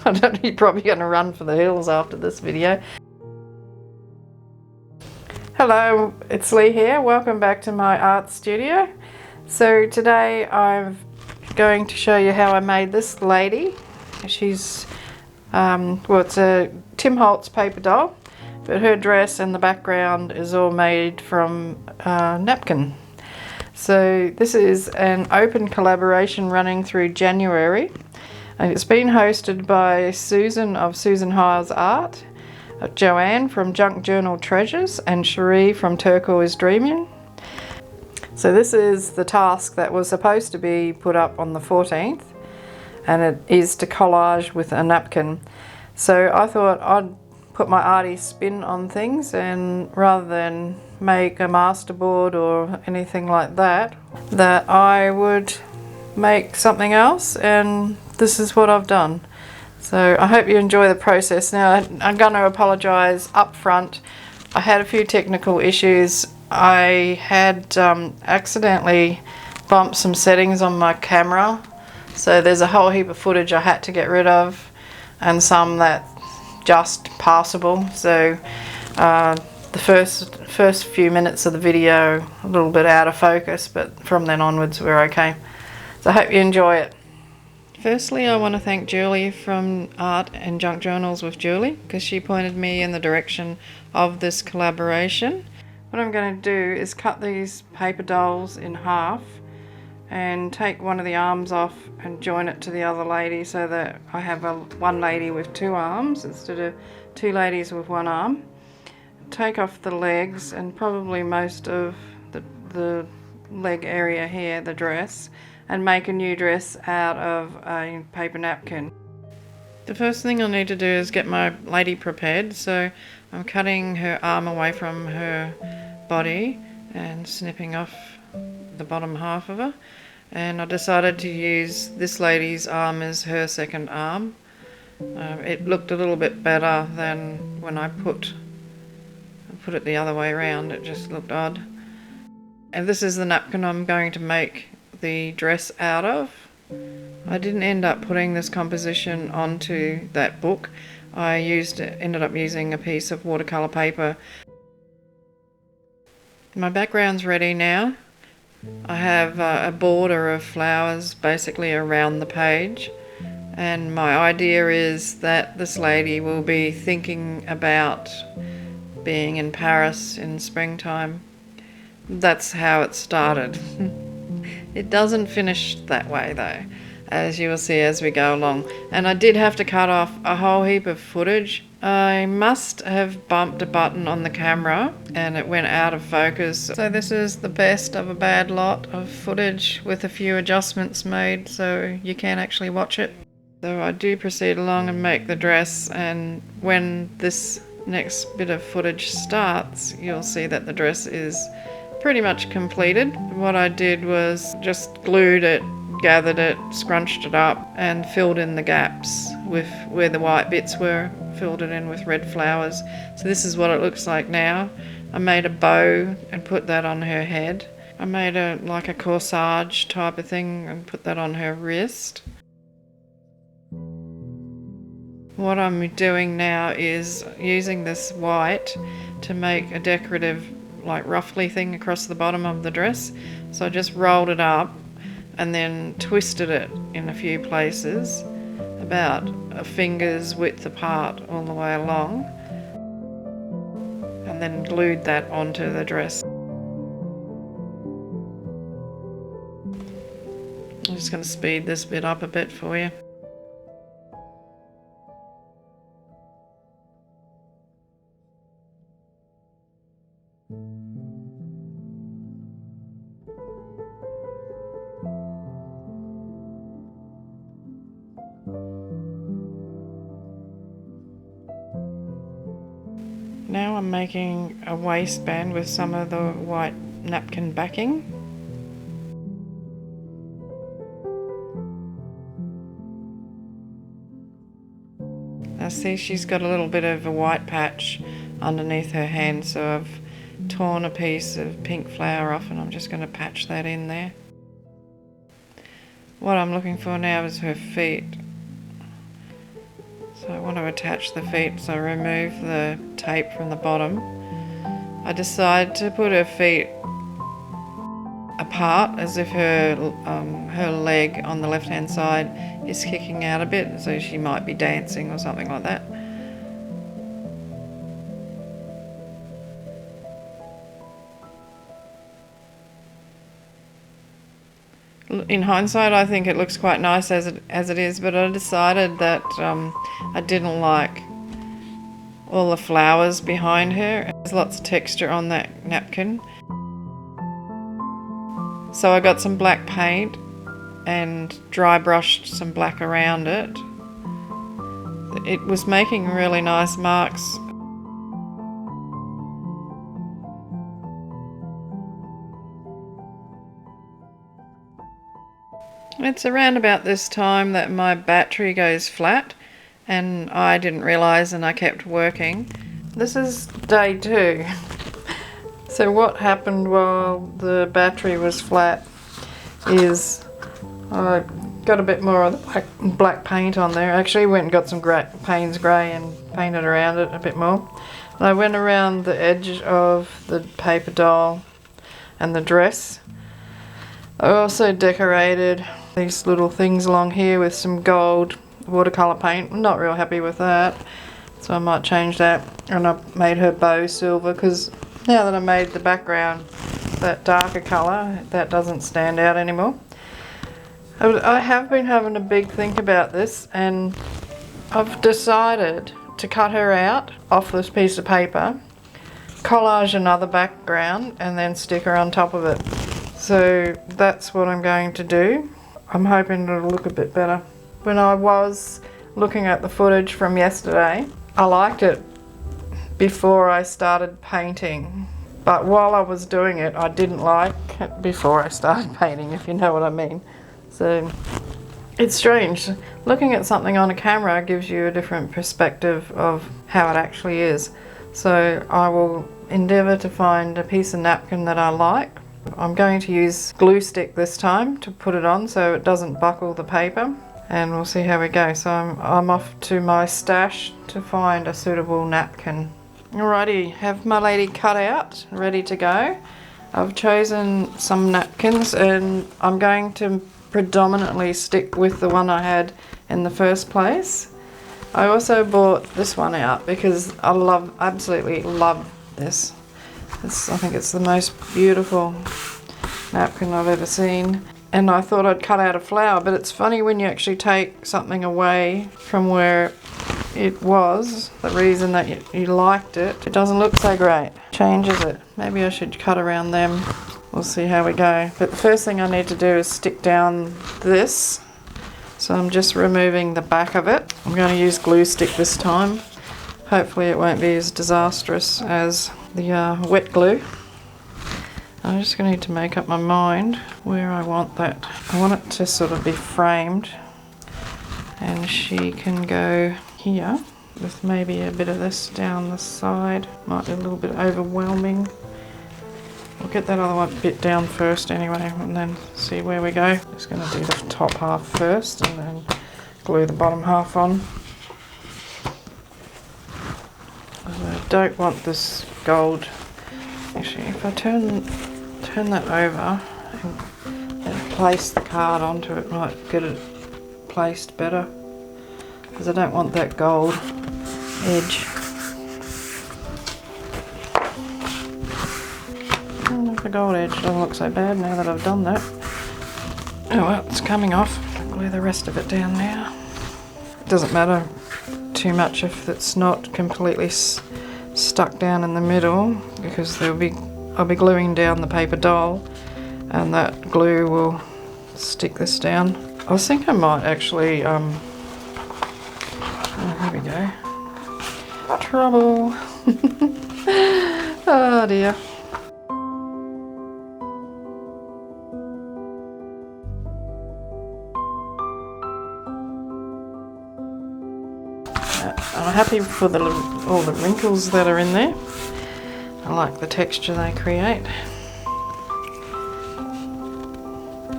You're probably going to run for the hills after this video. Hello, it's Leigh here. Welcome back to my art studio. So today I'm going to show you how I made this lady. She's, well, it's a Tim Holtz paper doll, but her dress and the background is all made from Napkin. So this is an open collaboration running through January, and it's been hosted by Susan of Susan Hiles Art, Joanne from Junk Journal Treasures, and Sheree from Turquoise Dreaming. So this is the task that was supposed to be put up on the 14th, and it is to collage with a napkin. So I thought I'd put my arty spin on things, and rather than make a masterboard or anything like that, that I would make something else, and this is what I've done. So I hope you enjoy the process. Now I'm going to apologise up front. I had a few technical issues. I had accidentally bumped some settings on my camera, so there's a whole heap of footage I had to get rid of, and some that just passable. So the first few minutes of the video a little bit out of focus, but from then onwards we're okay. So I hope you enjoy it. Firstly, I want to thank Julie from Art and Junk Journals with Julie, because she pointed me in the direction of this collaboration. What I'm going to do is cut these paper dolls in half and take one of the arms off and join it to the other lady, so that I have one lady with two arms instead of two ladies with one arm. Take off the legs and probably most of the leg area here, the dress, and make a new dress out of a paper napkin. The first thing I'll need to do is get my lady prepared, so I'm cutting her arm away from her body and snipping off the bottom half of her, and I decided to use this lady's arm as her second arm. It looked a little bit better than when I put it the other way around. It just looked odd. And this is the napkin I'm going to make the dress out of. I didn't end up putting this composition onto that book. I ended up using a piece of watercolor paper. My background's ready now. I have a border of flowers basically around the page, and my idea is that this lady will be thinking about being in Paris in springtime. That's how it started. It doesn't finish that way though, as you will see as we go along. And I did have to cut off a whole heap of footage. I must have bumped a button on the camera and it went out of focus. So this is the best of a bad lot of footage with a few adjustments made so you can actually watch it. So I do proceed along and make the dress, and when this next bit of footage starts, you'll see that the dress is pretty much completed. What I did was just glued it, gathered it, scrunched it up, and filled in the gaps with where the white bits were, filled it in with red flowers. So this is what it looks like now. I made a bow and put that on her head. I made like a corsage type of thing and put that on her wrist. What I'm doing now is using this white to make a decorative like ruffly thing across the bottom of the dress. So I just rolled it up and then twisted it in a few places, about a finger's width apart all the way along, and then glued that onto the dress. I'm just going to speed this bit up a bit for you. Now I'm making a waistband with some of the white napkin backing. Now see, she's got a little bit of a white patch underneath her hand, so I've torn a piece of pink flower off and I'm just going to patch that in there. What I'm looking for now is her feet. So I want to attach the feet, so I remove the tape from the bottom. I decide to put her feet apart as if her leg on the left hand side is kicking out a bit, so she might be dancing or something like that. In hindsight, I think it looks quite nice as it is, but I decided that I didn't like all the flowers behind her. There's lots of texture on that napkin. So I got some black paint and dry brushed some black around it. It was making really nice marks. It's around about this time that my battery goes flat, and I didn't realise, and I kept working. This is day 2. So what happened while the battery was flat is I got a bit more of the black paint on there. I actually went and got some Payne's Grey and painted around it a bit more. And I went around the edge of the paper doll and the dress. I also decorated these little things along here with some gold watercolour paint. I'm not real happy with that, so I might change that. And I made her bow silver, because now that I made the background that darker colour, that doesn't stand out anymore. I have been having a big think about this, and I've decided to cut her out off this piece of paper, collage another background, and then stick her on top of it. So that's what I'm going to do. I'm hoping it'll look a bit better. When I was looking at the footage from yesterday, I liked it before I started painting. But while I was doing it, I didn't like it before I started painting, if you know what I mean. So it's strange. Looking at something on a camera gives you a different perspective of how it actually is. So I will endeavour to find a piece of napkin that I like. I'm going to use glue stick this time to put it on so it doesn't buckle the paper, and we'll see how we go. So I'm off to my stash to find a suitable napkin. Alrighty, have my lady cut out, ready to go. I've chosen some napkins, and I'm going to predominantly stick with the one I had in the first place. I also bought this one out because I absolutely love this. I think it's the most beautiful napkin I've ever seen. And I thought I'd cut out a flower, but it's funny when you actually take something away from where it was, the reason that you liked it, it doesn't look so great. Changes it. Maybe I should cut around them. We'll see how we go. But the first thing I need to do is stick down this. So I'm just removing the back of it. I'm going to use glue stick this time. Hopefully it won't be as disastrous as the wet glue. I'm just going to need to make up my mind where I want that. I want it to sort of be framed, and she can go here with maybe a bit of this down the side. Might be a little bit overwhelming. We'll get that other one bit down first anyway, and then see where we go. Just going to do the top half first and then glue the bottom half on. I don't want this gold. Actually, if I turn that over and place the card onto it, might get it placed better, because I don't want that gold edge. The gold edge doesn't look so bad now that I've done that. Oh well, it's coming off. I'll glue the rest of it down now. It doesn't matter too much if it's not completely stuck down in the middle, because I'll be gluing down the paper doll, and that glue will stick this down. I think I might actually oh, here we go. Trouble. Oh dear. I'm happy for all the wrinkles that are in there. I like the texture they create.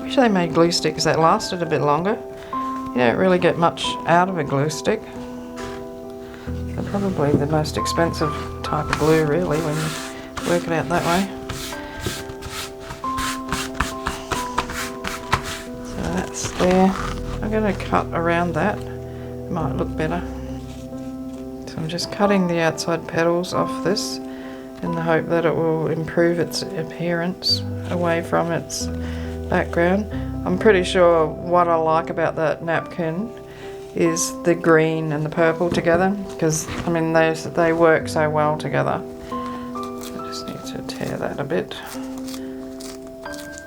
Wish they made glue sticks that lasted a bit longer. You don't really get much out of a glue stick. probably the most expensive type of glue really when you work it out that way. So that's there. I'm going to cut around that. It might look better. So I'm just cutting the outside petals off this in the hope that it will improve its appearance away from its background. I'm pretty sure what I like about that napkin is the green and the purple together, because I mean they work so well together. I just need to tear that a bit.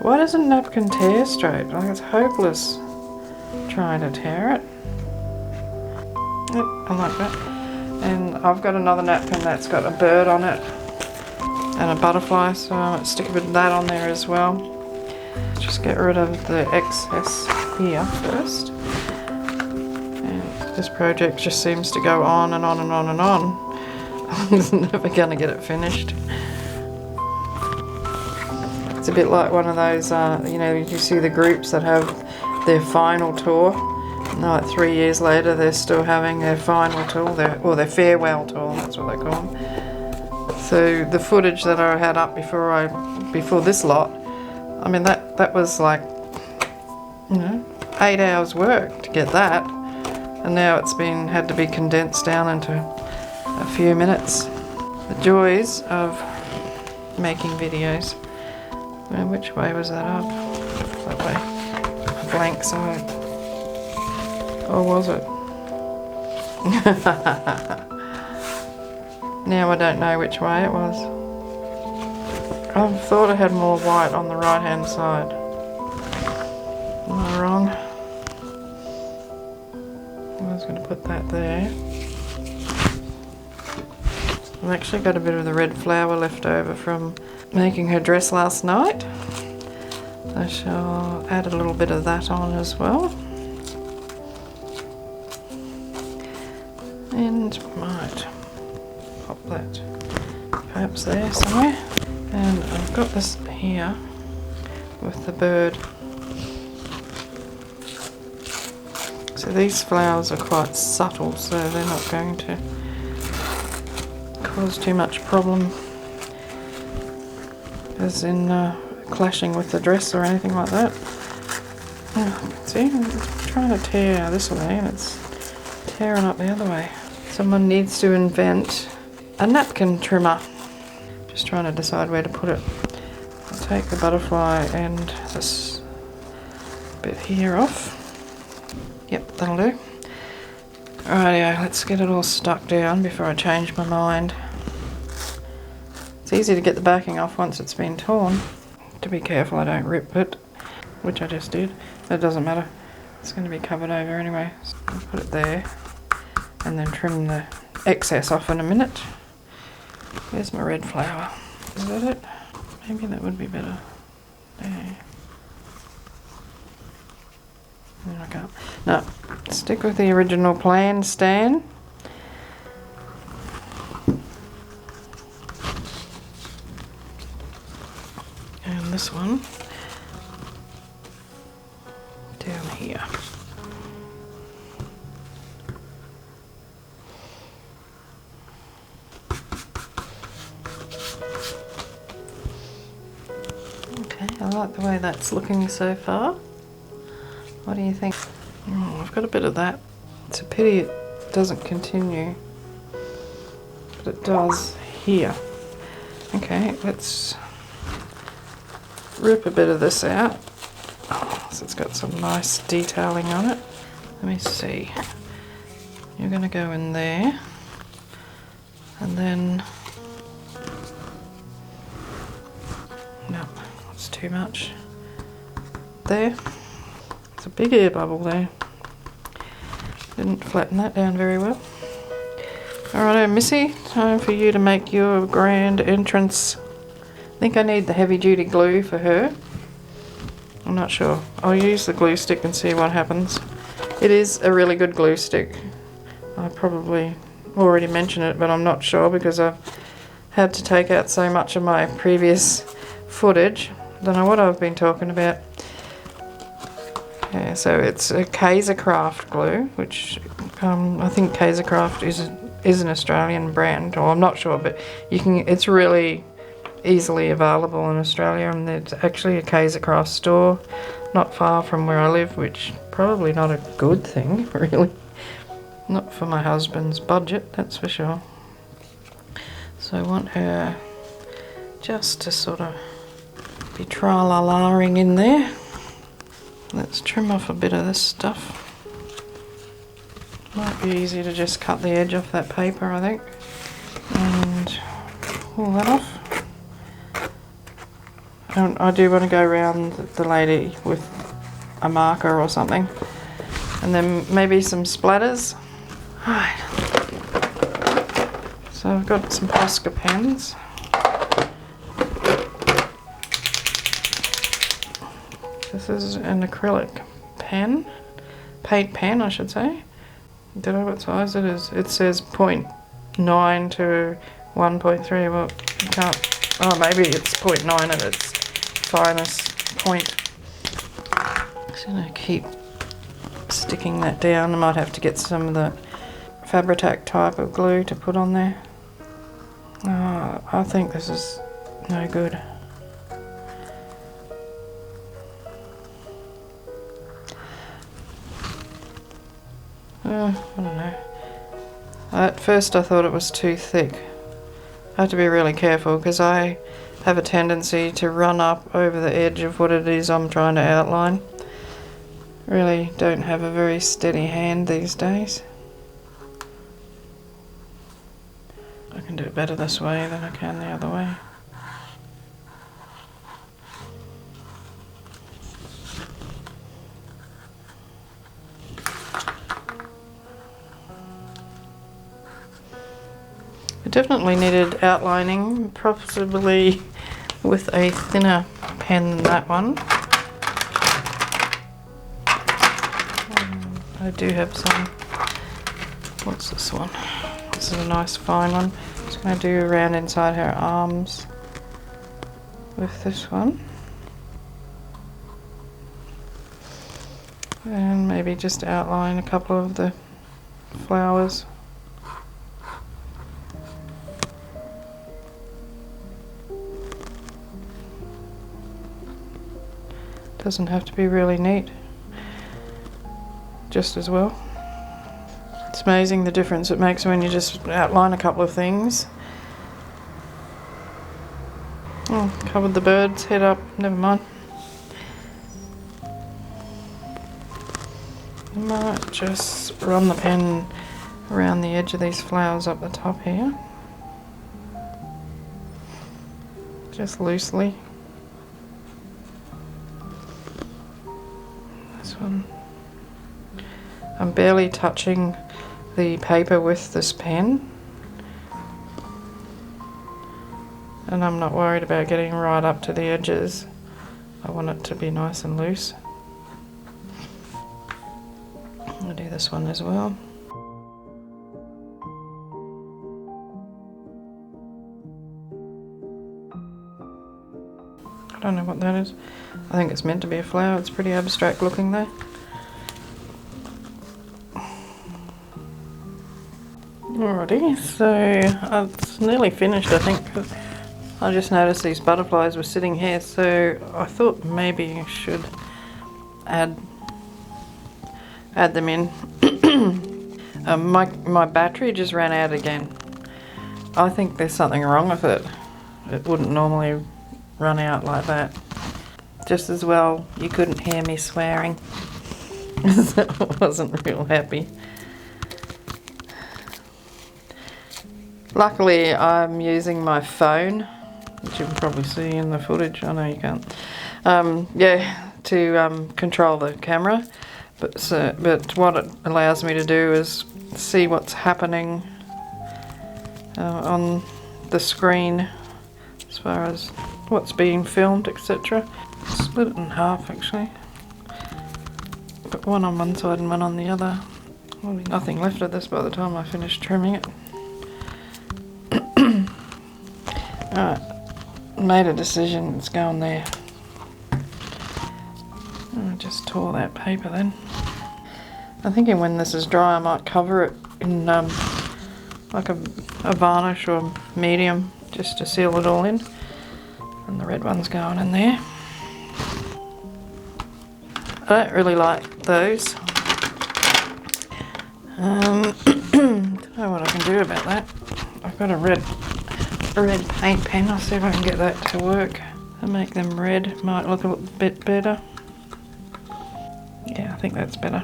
Why doesn't napkin tear straight? Like, it's hopeless trying to tear it. Yep, I like that. And I've got another napkin that's got a bird on it and a butterfly, so I might stick a bit of that on there as well. Just get rid of the excess here first. And this project just seems to go on and on and on and on. I'm never going to get it finished. It's a bit like one of those, you know, you see the groups that have their final tour. And like 3 years later, they're still having their final tour, their farewell tour. That's what they call them. So the footage that I had up before this lot, I mean that was like, you know, 8 hours work to get that, and now it's had to be condensed down into a few minutes. The joys of making videos. Now, which way was that up? That way. A blank side. Or was it? Now I don't know which way it was. I thought I had more white on the right hand side. Am I wrong? I was going to put that there. I've actually got a bit of the red flower left over from making her dress last night. I shall add a little bit of that on as well. And might pop that perhaps there somewhere. And I've got this here with the bird. So these flowers are quite subtle, so they're not going to cause too much problem as in clashing with the dress or anything like that. See, I'm trying to tear this way and it's tearing up the other way. Someone needs to invent a napkin trimmer. Just trying to decide where to put it. I'll take the butterfly and this bit here off. Yep, that'll do. Rightio, let's get it all stuck down before I change my mind. It's easy to get the backing off once it's been torn. To be careful I don't rip it, which I just did. It doesn't matter. It's going to be covered over anyway. So I'll put it there and then trim the excess off in a minute. There's my red flower. Is that it? Maybe that would be better. There. I can't. No, stick with the original plan, Stan. And this one down here. Okay, I like the way that's looking so far. What do you think? Oh, I've got a bit of that. It's a pity it doesn't continue, but it does here. Okay, let's rip a bit of this out. Oh, so it's got some nice detailing on it. Let me see. You're going to go in there, and then no, that's too much. There. It's a big air bubble there. Didn't flatten that down very well. Alright, Missy, time for you to make your grand entrance. I think I need the heavy duty glue for her. I'm not sure. I'll use the glue stick and see what happens. It is a really good glue stick. I probably already mentioned it, but I'm not sure because I've had to take out so much of my previous footage. Don't know what I've been talking about. Yeah, so it's a Kaisercraft glue, which I think Kaisercraft is an Australian brand, or I'm not sure, but you can. It's really easily available in Australia, and there's actually a Kaiser Craft store not far from where I live, which probably not a good thing, really. Not for my husband's budget, that's for sure. So I want her just to sort of be tra-la-la-ing in there. Let's trim off a bit of this stuff. Might be easy to just cut the edge off that paper, I think, and pull that off. And I do want to go around the lady with a marker or something, and then maybe some splatters. Right. So I've got some Posca pens. This is an acrylic pen, paint pen I should say. Don't know what size it is. It says 0.9 to 1.3. Well, you can't. Oh, maybe it's 0.9 at its finest point. I'm just gonna keep sticking that down. I might have to get some of the Fabri-Tac type of glue to put on there. I think this is no good. I don't know. At first I thought it was too thick. I have to be really careful because I have a tendency to run up over the edge of what it is I'm trying to outline. Really don't have a very steady hand these days. I can do it better this way than I can the other way. It definitely needed outlining, possibly with a thinner pen than that one. I do have some. What's this one? This is a nice fine one. I'm just going to do around inside her arms with this one. And maybe just outline a couple of the flowers. Doesn't have to be really neat, just as well. It's amazing the difference it makes when you just outline a couple of things. Oh, covered the bird's head up, never mind. I might just run the pen around the edge of these flowers up the top here. Just loosely. This one. I'm barely touching the paper with this pen, and I'm not worried about getting right up to the edges. I want it to be nice and loose. I'll do this one as well. I don't know what that is. I think it's meant to be a flower. It's pretty abstract looking there. Alrighty, so it's nearly finished, I think. I just noticed these butterflies were sitting here, so I thought maybe I should add them in. My battery just ran out again. I think there's something wrong with it. It wouldn't normally run out like that. Just as well you couldn't hear me swearing. So I wasn't real happy. Luckily I'm using my phone, which you can probably see in the footage. I know you can't. Yeah, to control the camera. But what it allows me to do is see what's happening on the screen as far as what's being filmed, etc. Split it in half actually. Put one on one side and one on the other. There'll be nothing left of this by the time I finish trimming it. Alright, made a decision, it's going there. I just tore that paper then. I'm thinking when this is dry I might cover it in like a varnish or medium, just to seal it all in. And the red one's going in there. I don't really like those. Don't know what I can do about that. I've got a red paint pen. I'll see if I can get that to work and make them red. Might look a little bit better. Yeah, I think that's better.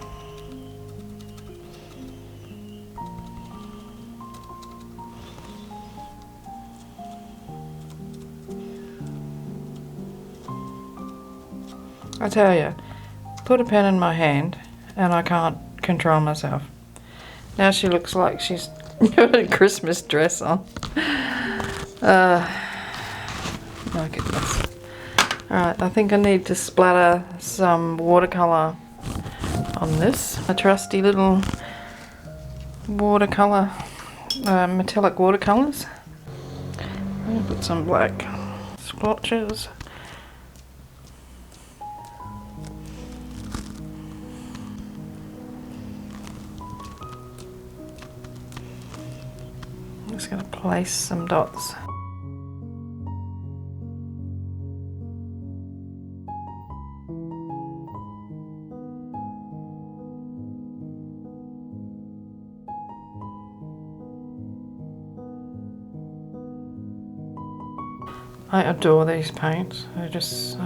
I tell you, put a pen in my hand and I can't control myself. Now she looks like she's got a Christmas dress on. My goodness. Alright, I think I need to splatter some watercolour on this. A trusty little watercolour, metallic watercolours. I'm going to put some black splotches. I'm just going to place some dots. I adore these paints, they're just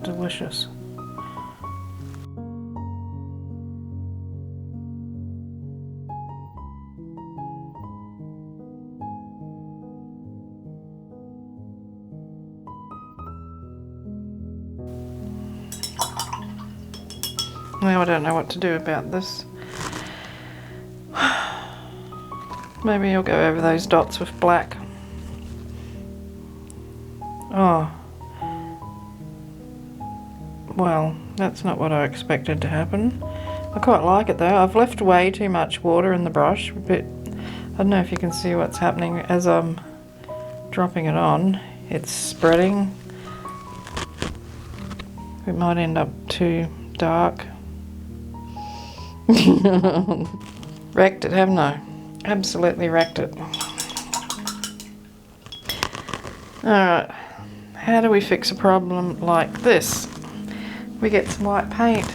delicious. Now I don't know what to do about this. Maybe I'll go over those dots with black. Oh, well, that's not what I expected to happen. I quite like it though. I've left way too much water in the brush, but I don't know if you can see what's happening as I'm dropping it on. It's spreading. It might end up too dark. Wrecked it, haven't I? Absolutely wrecked it. Alright. How do we fix a problem like this? We get some white paint.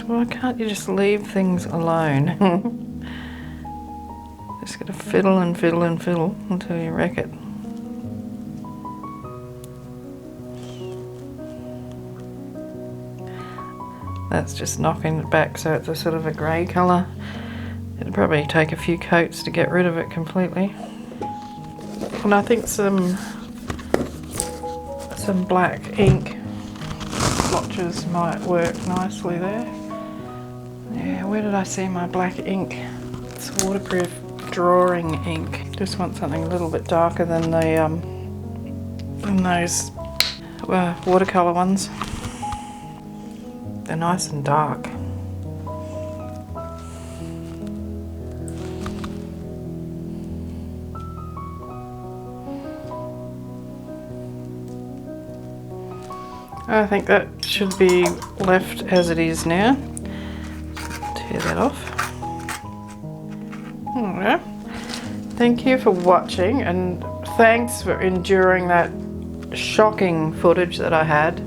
Why can't you just leave things alone? Just gotta fiddle and fiddle and fiddle until you wreck it. That's just knocking it back so it's a sort of a grey colour. It'd probably take a few coats to get rid of it completely. And I think some black ink splotches might work nicely there. Yeah, where did I see my black ink? It's waterproof drawing ink. Just want something a little bit darker than the those watercolour ones. They're nice and dark. I think that should be left as it is now. Tear that off. Alright. Thank you for watching, and thanks for enduring that shocking footage that I had.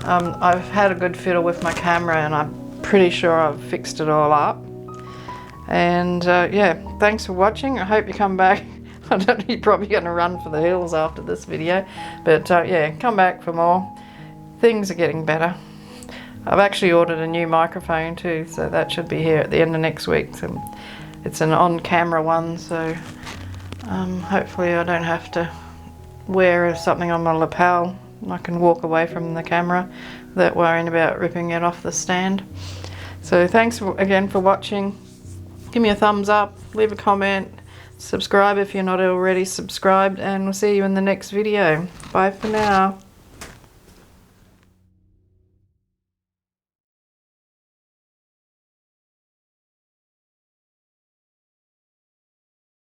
I've had a good fiddle with my camera and I'm pretty sure I've fixed it all up. And yeah, thanks for watching. I hope you come back. I don't know, you're probably going to run for the hills after this video, but yeah, come back for more. Things are getting better. I've actually ordered a new microphone too, so that should be here at the end of next week. So it's an on-camera one, so hopefully I don't have to wear something on my lapel. I can walk away from the camera without worrying about ripping it off the stand. So thanks again for watching. Give me a thumbs up, leave a comment, subscribe if you're not already subscribed, and we'll see you in the next video. Bye for now.